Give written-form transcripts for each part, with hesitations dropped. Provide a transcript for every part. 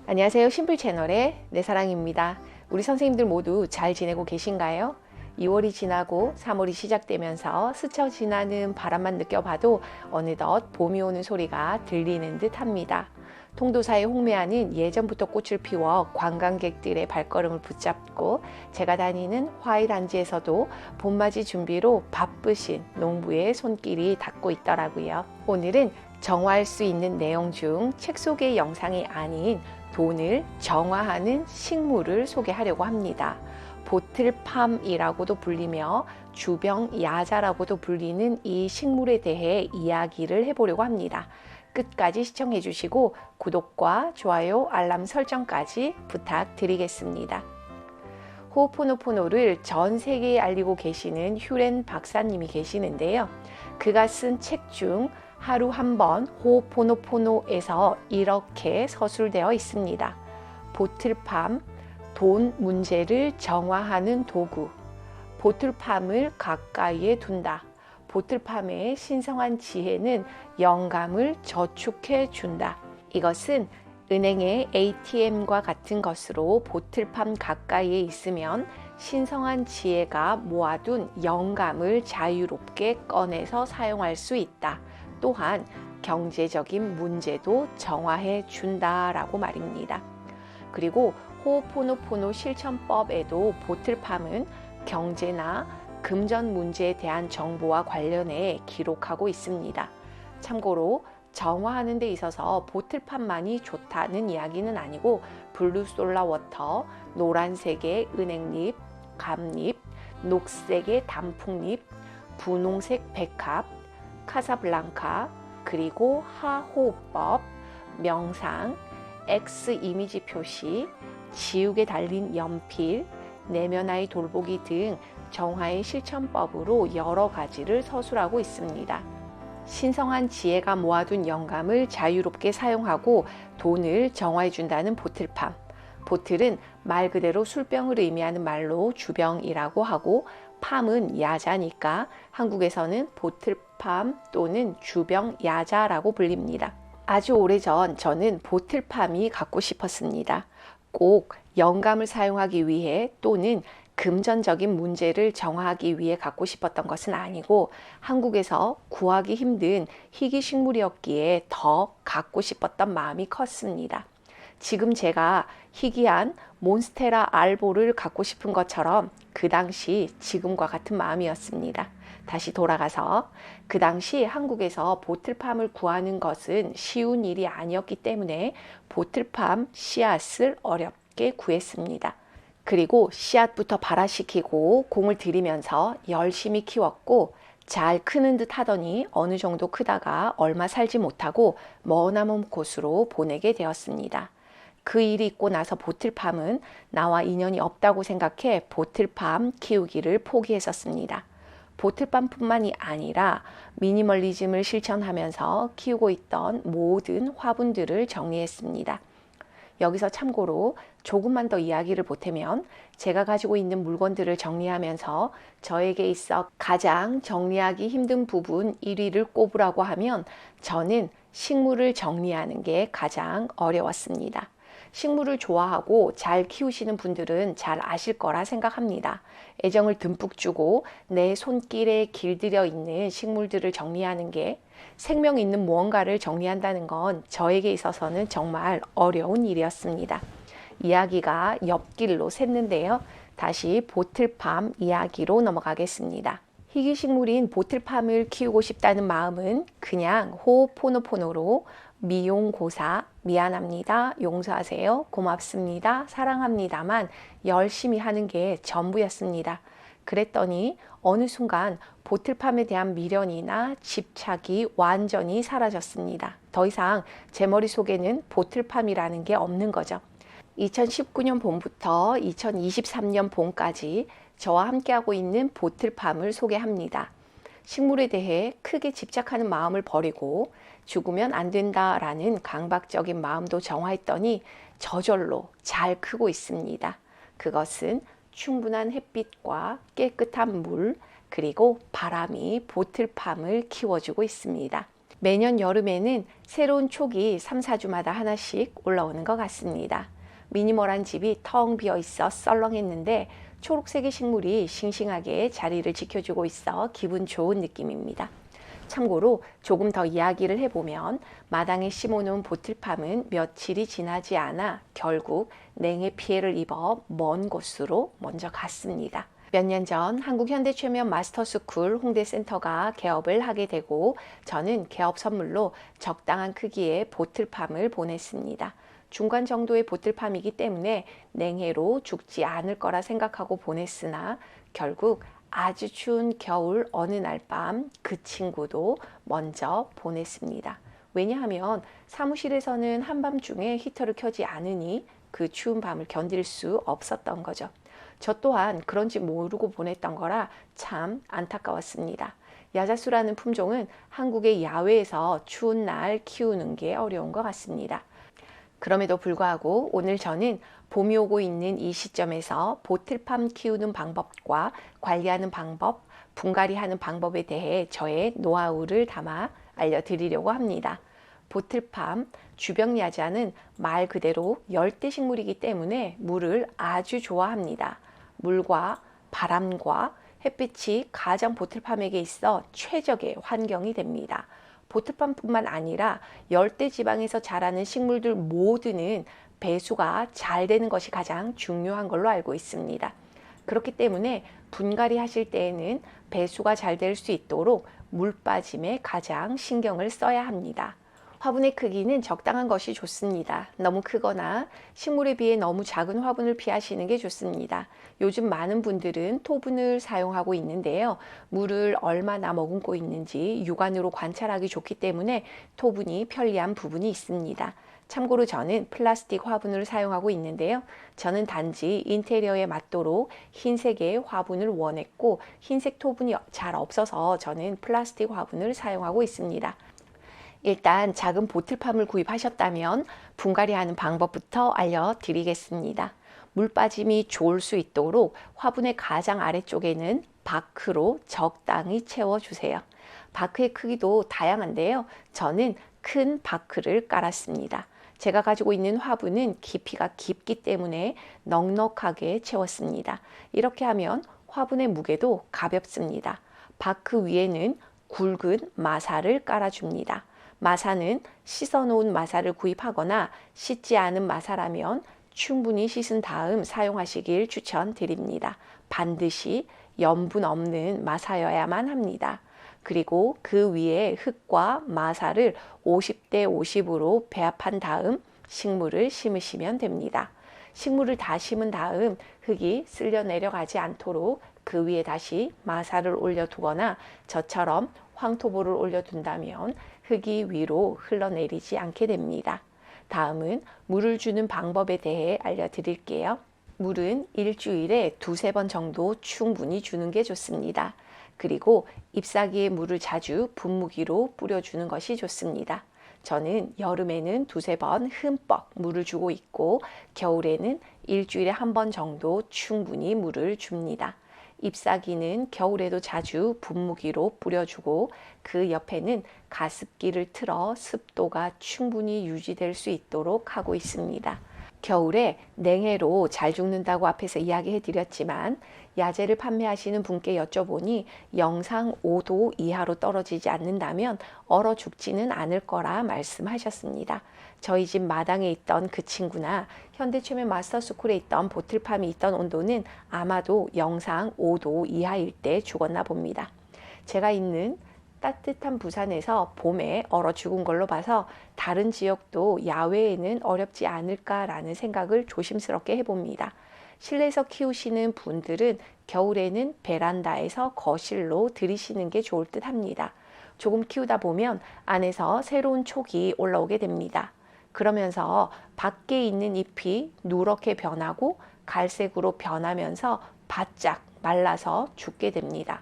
안녕하세요. 신불 채널의 내사랑입니다. 우리 선생님들 모두 잘 지내고 계신가요? 2월이 지나고 3월이 시작되면서 스쳐 지나는 바람만 느껴봐도 어느덧 봄이 오는 소리가 들리는 듯 합니다. 통도사의 홍매화는 예전부터 꽃을 피워 관광객들의 발걸음을 붙잡고 제가 다니는 화훼단지에서도 봄맞이 준비로 바쁘신 농부의 손길이 닿고 있더라고요. 오늘은 정화할 수 있는 내용 중 책 속의 영상이 아닌 돈을 정화하는 식물을 소개하려고 합니다. 보틀팜이라고도 불리며 주병야자라고도 불리는 이 식물에 대해 이야기를 해보려고 합니다. 끝까지 시청해 주시고 구독과 좋아요, 알람 설정까지 부탁드리겠습니다. 호오포노포노를 전 세계에 알리고 계시는 휴렌 박사님이 계시는데요. 그가 쓴 책 중 하루 한 번 호오포노포노에서 이렇게 서술되어 있습니다. 보틀팜, 돈 문제를 정화하는 도구. 보틀팜을 가까이에 둔다. 보틀팜의 신성한 지혜는 영감을 저축해 준다. 이것은 은행의 ATM과 같은 것으로 보틀팜 가까이에 있으면 신성한 지혜가 모아둔 영감을 자유롭게 꺼내서 사용할 수 있다. 또한 경제적인 문제도 정화해 준다라고 말입니다. 그리고 호오포노포노 실천법에도 보틀팜은 경제나 금전 문제에 대한 정보와 관련해 기록하고 있습니다. 참고로 정화하는 데 있어서 보틀팜만이 좋다는 이야기는 아니고 블루솔라워터, 노란색의 은행잎, 감잎, 녹색의 단풍잎, 분홍색 백합, 카사블랑카, 그리고 하호법, 명상, X 이미지 표시, 지우개 달린 연필, 내면화의 돌보기 등 정화의 실천법으로 여러 가지를 서술하고 있습니다. 신성한 지혜가 모아둔 영감을 자유롭게 사용하고 돈을 정화해 준다는 보틀팜. 보틀은 말 그대로 술병을 의미하는 말로 주병이라고 하고 팜은 야자니까 한국에서는 보틀팜 또는 주병야자라고 불립니다. 아주 오래전 저는 보틀팜이 갖고 싶었습니다. 꼭 영감을 사용하기 위해 또는 금전적인 문제를 정화하기 위해 갖고 싶었던 것은 아니고 한국에서 구하기 힘든 희귀식물이었기에 더 갖고 싶었던 마음이 컸습니다. 지금 제가 희귀한 몬스테라 알보를 갖고 싶은 것처럼 그 당시 지금과 같은 마음이었습니다. 다시 돌아가서 그 당시 한국에서 보틀팜을 구하는 것은 쉬운 일이 아니었기 때문에 보틀팜 씨앗을 어렵게 구했습니다. 그리고 씨앗부터 발화시키고 공을 들이면서 열심히 키웠고 잘 크는 듯 하더니 어느 정도 크다가 얼마 살지 못하고 머나먼 곳으로 보내게 되었습니다. 그 일이 있고 나서 보틀팜은 나와 인연이 없다고 생각해 보틀팜 키우기를 포기했었습니다. 보틀팜뿐만이 아니라 미니멀리즘을 실천하면서 키우고 있던 모든 화분들을 정리했습니다. 여기서 참고로 조금만 더 이야기를 보태면 제가 가지고 있는 물건들을 정리하면서 저에게 있어 가장 정리하기 힘든 부분 1위를 꼽으라고 하면 저는 식물을 정리하는 게 가장 어려웠습니다. 식물을 좋아하고 잘 키우시는 분들은 잘 아실 거라 생각합니다. 애정을 듬뿍 주고 내 손길에 길들여 있는 식물들을 정리하는 게 생명 있는 무언가를 정리한다는 건 저에게 있어서는 정말 어려운 일이었습니다. 이야기가 옆길로 샜는데요. 다시 보틀팜 이야기로 넘어가겠습니다. 희귀식물인 보틀팜을 키우고 싶다는 마음은 그냥 호오포노포노로 미용고사, 미안합니다, 용서하세요, 고맙습니다, 사랑합니다만 열심히 하는 게 전부였습니다. 그랬더니 어느 순간 보틀팜에 대한 미련이나 집착이 완전히 사라졌습니다. 더 이상 제 머릿속에는 보틀팜이라는 게 없는 거죠. 2019년 봄부터 2023년 봄까지 저와 함께하고 있는 보틀팜을 소개합니다. 식물에 대해 크게 집착하는 마음을 버리고 죽으면 안 된다라는 강박적인 마음도 정화했더니 저절로 잘 크고 있습니다. 그것은 충분한 햇빛과 깨끗한 물, 그리고 바람이 보틀팜을 키워주고 있습니다. 매년 여름에는 새로운 촉이 3, 4주마다 하나씩 올라오는 것 같습니다. 미니멀한 집이 텅 비어 있어 썰렁했는데 초록색의 식물이 싱싱하게 자리를 지켜주고 있어 기분 좋은 느낌입니다. 참고로 조금 더 이야기를 해보면 마당에 심어놓은 보틀팜은 며칠이 지나지 않아 결국 냉해 피해를 입어 먼 곳으로 먼저 갔습니다. 몇 년 전 한국현대최면 마스터스쿨 홍대센터가 개업을 하게 되고 저는 개업 선물로 적당한 크기의 보틀팜을 보냈습니다. 중간 정도의 보틀팜이기 때문에 냉해로 죽지 않을 거라 생각하고 보냈으나 결국 아주 추운 겨울 어느 날 밤 그 친구도 먼저 보냈습니다. 왜냐하면 사무실에서는 한밤중에 히터를 켜지 않으니 그 추운 밤을 견딜 수 없었던 거죠. 저 또한 그런지 모르고 보냈던 거라 참 안타까웠습니다. 야자수라는 품종은 한국의 야외에서 추운 날 키우는 게 어려운 것 같습니다. 그럼에도 불구하고 오늘 저는 봄이 오고 있는 이 시점에서 보틀팜 키우는 방법과 관리하는 방법, 분갈이하는 방법에 대해 저의 노하우를 담아 알려드리려고 합니다. 보틀팜, 주병야자는 말 그대로 열대식물이기 때문에 물을 아주 좋아합니다. 물과 바람과 햇빛이 가장 보틀팜에게 있어 최적의 환경이 됩니다. 보틀팜뿐만 아니라 열대지방에서 자라는 식물들 모두는 배수가 잘 되는 것이 가장 중요한 걸로 알고 있습니다. 그렇기 때문에 분갈이 하실 때에는 배수가 잘 될 수 있도록 물 빠짐에 가장 신경을 써야 합니다. 화분의 크기는 적당한 것이 좋습니다. 너무 크거나 식물에 비해 너무 작은 화분을 피하시는 게 좋습니다. 요즘 많은 분들은 토분을 사용하고 있는데요. 물을 얼마나 머금고 있는지 육안으로 관찰하기 좋기 때문에 토분이 편리한 부분이 있습니다. 참고로 저는 플라스틱 화분을 사용하고 있는데요. 저는 단지 인테리어에 맞도록 흰색의 화분을 원했고 흰색 토분이 잘 없어서 저는 플라스틱 화분을 사용하고 있습니다. 일단 작은 보틀팜을 구입하셨다면 분갈이하는 방법부터 알려드리겠습니다. 물 빠짐이 좋을 수 있도록 화분의 가장 아래쪽에는 바크로 적당히 채워주세요. 바크의 크기도 다양한데요. 저는 큰 바크를 깔았습니다. 제가 가지고 있는 화분은 깊이가 깊기 때문에 넉넉하게 채웠습니다. 이렇게 하면 화분의 무게도 가볍습니다. 바크 위에는 굵은 마사를 깔아줍니다. 마사는 씻어놓은 마사를 구입하거나 씻지 않은 마사라면 충분히 씻은 다음 사용하시길 추천드립니다. 반드시 염분 없는 마사여야만 합니다. 그리고 그 위에 흙과 마사를 50대 50으로 배합한 다음 식물을 심으시면 됩니다. 식물을 다 심은 다음 흙이 쓸려 내려가지 않도록 그 위에 다시 마사를 올려두거나 저처럼 황토보를 올려둔다면 흙이 위로 흘러내리지 않게 됩니다. 다음은 물을 주는 방법에 대해 알려드릴게요. 물은 일주일에 2~3번 정도 충분히 주는 게 좋습니다. 그리고 잎사귀에 물을 자주 분무기로 뿌려주는 것이 좋습니다. 저는 여름에는 2~3번 흠뻑 물을 주고 있고 겨울에는 일주일에 1번 정도 충분히 물을 줍니다. 잎사귀는 겨울에도 자주 분무기로 뿌려주고 그 옆에는 가습기를 틀어 습도가 충분히 유지될 수 있도록 하고 있습니다. 겨울에 냉해로 잘 죽는다고 앞에서 이야기해 드렸지만 야재를 판매하시는 분께 여쭤보니 영상 5도 이하로 떨어지지 않는다면 얼어 죽지는 않을 거라 말씀하셨습니다. 저희 집 마당에 있던 그 친구나 현대최면 마스터스쿨에 있던 보틀팜이 있던 온도는 아마도 영상 5도 이하일 때 죽었나 봅니다. 제가 있는 따뜻한 부산에서 봄에 얼어 죽은 걸로 봐서 다른 지역도 야외에는 어렵지 않을까라는 생각을 조심스럽게 해봅니다. 실내에서 키우시는 분들은 겨울에는 베란다에서 거실로 들이시는 게 좋을 듯 합니다. 조금 키우다 보면 안에서 새로운 촉이 올라오게 됩니다. 그러면서 밖에 있는 잎이 누렇게 변하고 갈색으로 변하면서 바짝 말라서 죽게 됩니다.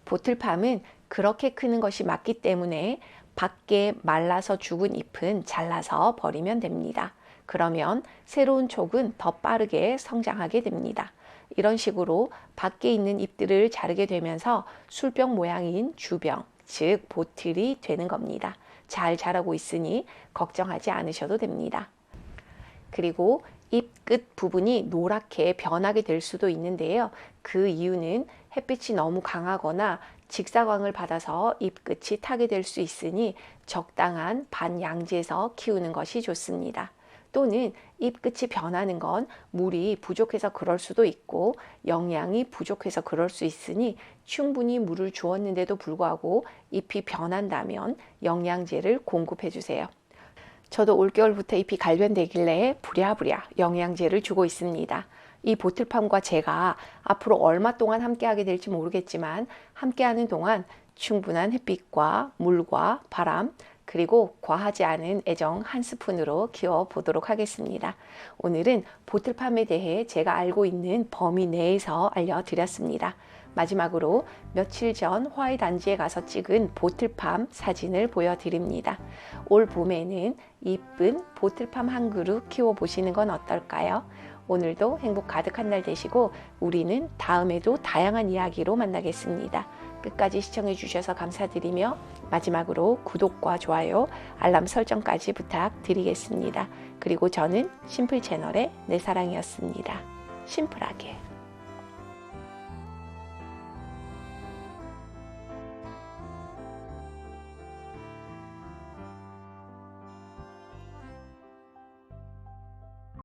보틀팜은 그렇게 크는 것이 맞기 때문에 밖에 말라서 죽은 잎은 잘라서 버리면 됩니다. 그러면 새로운 촉은 더 빠르게 성장하게 됩니다. 이런 식으로 밖에 있는 잎들을 자르게 되면서 술병 모양인 주병, 즉 보틀이 되는 겁니다. 잘 자라고 있으니 걱정하지 않으셔도 됩니다. 그리고 잎 끝 부분이 노랗게 변하게 될 수도 있는데요. 그 이유는 햇빛이 너무 강하거나 직사광을 받아서 잎 끝이 타게 될 수 있으니 적당한 반양지에서 키우는 것이 좋습니다. 또는 잎 끝이 변하는 건 물이 부족해서 그럴 수도 있고 영양이 부족해서 그럴 수 있으니 충분히 물을 주었는데도 불구하고 잎이 변한다면 영양제를 공급해 주세요. 저도 올겨울부터 잎이 갈변되길래 부랴부랴 영양제를 주고 있습니다. 이 보틀팜과 제가 앞으로 얼마 동안 함께하게 될지 모르겠지만 함께하는 동안 충분한 햇빛과 물과 바람 그리고 과하지 않은 애정 한 스푼으로 키워보도록 하겠습니다. 오늘은 보틀팜에 대해 제가 알고 있는 범위 내에서 알려드렸습니다. 마지막으로 며칠 전 화훼 단지에 가서 찍은 보틀팜 사진을 보여드립니다. 올 봄에는 이쁜 보틀팜 한 그루 키워보시는 건 어떨까요? 오늘도 행복 가득한 날 되시고 우리는 다음에도 다양한 이야기로 만나겠습니다. 끝까지 시청해 주셔서 감사드리며 마지막으로 구독과 좋아요, 알람 설정까지 부탁드리겠습니다. 그리고 저는 심플 채널의 내 사랑이었습니다. 심플하게.